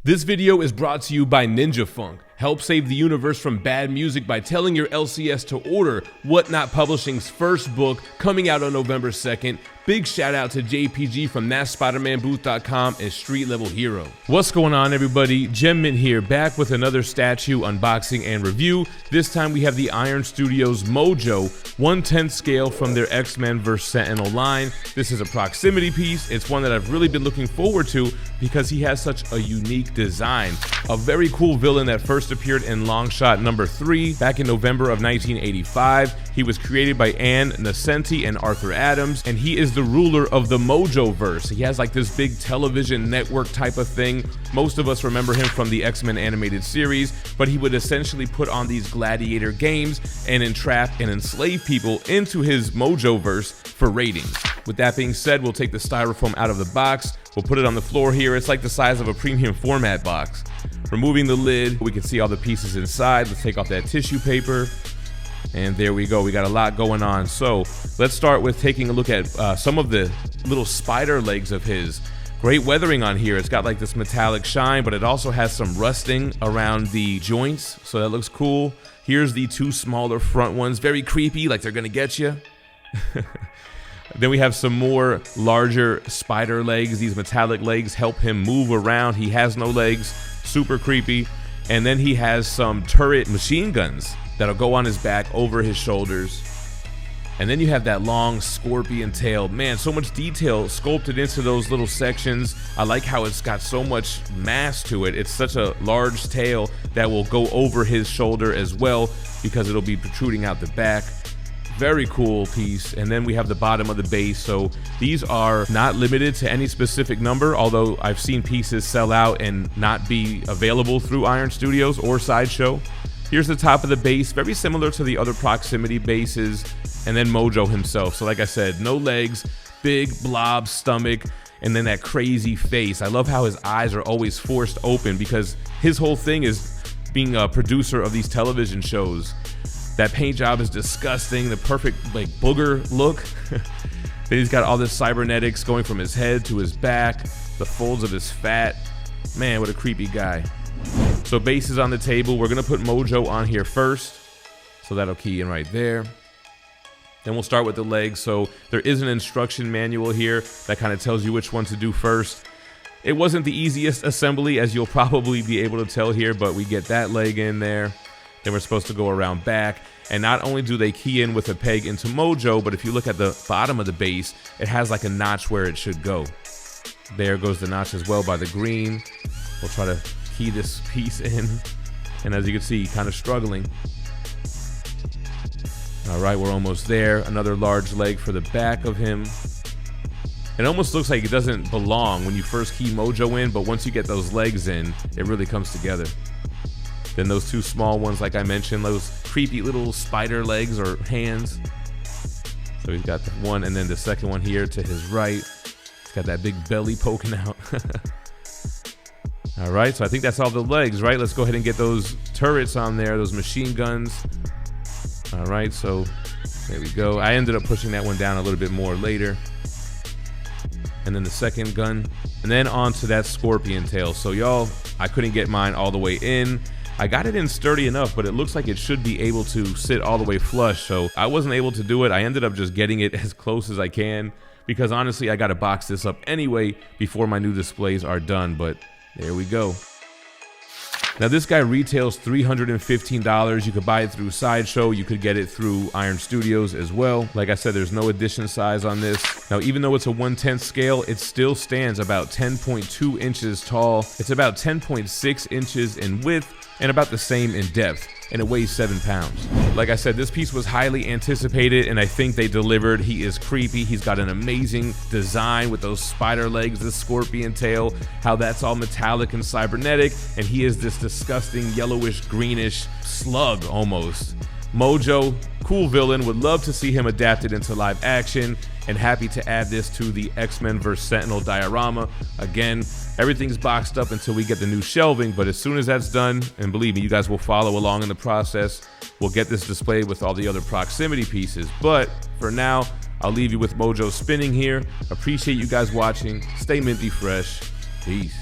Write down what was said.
This video is brought to you by Ninja Funk. Help save the universe from bad music by telling your LCS to order Whatnot Publishing's first book coming out on November 2nd. Big shout out to JPG from THATSPIDERMANBOOTH.com and Street Level Hero. What's going on, everybody? GemMint here, back with another statue unboxing and review. This time we have the Iron Studios Mojo 1/10 scale from their X-Men vs. Sentinel line. This is a proximity piece. It's one that I've really been looking forward to because he has such a unique design. A very cool villain that first appeared in Longshot number 3 back in November of 1985. He was created by Ann Nocenti and Arthur Adams, and he is the ruler of the Mojoverse. He has like this big television network type of thing. Most of us remember him from the X-Men animated series, but he would essentially put on these gladiator games and entrap and enslave people into his Mojoverse for ratings. With that being said, we'll take the styrofoam out of the box. We'll put it on the floor here. It's like the size of a premium format box. Removing the lid, we can see all the pieces inside. Let's take off that tissue paper. And there we go. We got a lot going on. So let's start with taking a look at some of the little spider legs of his. Great weathering on here. It's got like this metallic shine, but it also has some rusting around the joints. So that looks cool. Here's the two smaller front ones. Very creepy, like they're gonna get you. Then we have some more larger spider legs. These metallic legs help him move around. He has no legs, super creepy. And then he has some turret machine guns that'll go on his back over his shoulders. And then you have that long scorpion tail. Man, so much detail sculpted into those little sections. I like how it's got so much mass to it. It's such a large tail that will go over his shoulder as well because it'll be protruding out the back. Very cool piece. And then we have the bottom of the base. So these are not limited to any specific number, although I've seen pieces sell out and not be available through Iron Studios or Sideshow. Here's the top of the base, very similar to the other proximity bases, and then Mojo himself. So like I said, no legs, big blob stomach, and then that crazy face. I love how his eyes are always forced open because his whole thing is being a producer of these television shows. That paint job is disgusting, the perfect like booger look. Then he's got all this cybernetics going from his head to his back, the folds of his fat. Man, what a creepy guy. So base is on the table. We're gonna put Mojo on here first. So that'll key in right there. Then we'll start with the legs. So there is an instruction manual here that kind of tells you which one to do first. It wasn't the easiest assembly, as you'll probably be able to tell here, but we get that leg in there. Then we're supposed to go around back. And not only do they key in with a peg into Mojo, but if you look at the bottom of the base, it has like a notch where it should go. There goes the notch as well by the green. We'll try to key this piece in. And as you can see, kind of struggling. All right, we're almost there. Another large leg for the back of him. It almost looks like it doesn't belong when you first key Mojo in, but once you get those legs in, it really comes together. Then those two small ones, like I mentioned, those creepy little spider legs or hands. So he's got the one, and then the second one here to his right. He's got that big belly poking out. All right, so I think that's all the legs, right? Let's go ahead and get those turrets on there, those machine guns. All right, so there we go. I ended up pushing that one down a little bit more later. And then the second gun, and then onto that scorpion tail. So y'all, I couldn't get mine all the way in. I got it in sturdy enough, but it looks like it should be able to sit all the way flush. So I wasn't able to do it. I ended up just getting it as close as I can because honestly, I got to box this up anyway before my new displays are done, but there we go. Now this guy retails $315. You could buy it through Sideshow. You could get it through Iron Studios as well. Like I said, there's no edition size on this. Now, even though it's a 1/10 scale, it still stands about 10.2 inches tall. It's about 10.6 inches in width and about the same in depth, and it weighs 7 pounds. Like I said, this piece was highly anticipated, and I think they delivered. He is creepy. He's got an amazing design with those spider legs, this scorpion tail, how that's all metallic and cybernetic, and he is this disgusting yellowish greenish slug almost. Mojo, cool villain, would love to see him adapted into live action, and happy to add this to the X-Men vs. Sentinel diorama. Again, everything's boxed up until we get the new shelving, but as soon as that's done, and believe me, you guys will follow along in the process, we'll get this displayed with all the other proximity pieces. But for now, I'll leave you with Mojo spinning here. Appreciate you guys watching. Stay minty fresh. Peace.